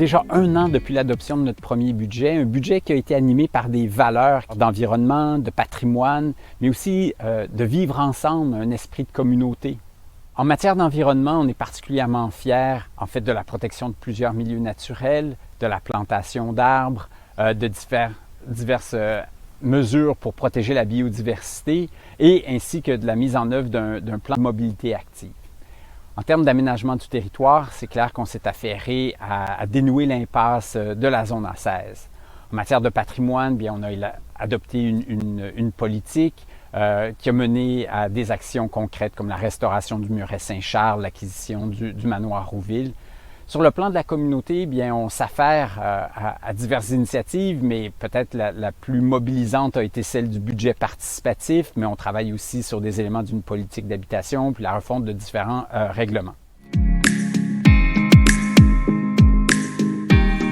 déjà 1 an depuis l'adoption de notre premier budget, un budget qui a été animé par des valeurs d'environnement, de patrimoine, mais aussi de vivre ensemble, un esprit de communauté. En matière d'environnement, on est particulièrement fiers en fait de la protection de plusieurs milieux naturels, de la plantation d'arbres, de diverses mesures pour protéger la biodiversité et ainsi que de la mise en œuvre d'un plan de mobilité active. En termes d'aménagement du territoire, c'est clair qu'on s'est affairé à dénouer l'impasse de la zone A16. En matière de patrimoine, bien, on a adopté une politique qui a mené à des actions concrètes comme la restauration du muret Saint-Charles, l'acquisition du manoir Rouville. Sur le plan de la communauté, bien, on s'affaire à diverses initiatives, mais peut-être la plus mobilisante a été celle du budget participatif, mais on travaille aussi sur des éléments d'une politique d'habitation, puis la refonte de différents règlements.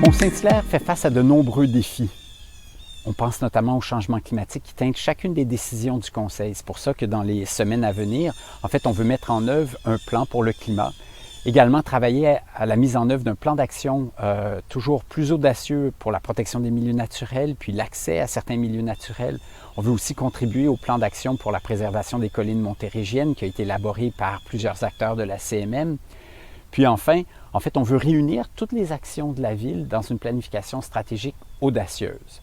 Mont-Saint-Hilaire fait face à de nombreux défis. On pense notamment au changement climatique qui teinte chacune des décisions du Conseil. C'est pour ça que dans les semaines à venir, en fait, on veut mettre en œuvre un plan pour le climat. Également, travailler à la mise en œuvre d'un plan d'action toujours plus audacieux pour la protection des milieux naturels, puis l'accès à certains milieux naturels. On veut aussi contribuer au plan d'action pour la préservation des collines montérégiennes qui a été élaboré par plusieurs acteurs de la CMM. Puis enfin, on veut réunir toutes les actions de la Ville dans une planification stratégique audacieuse.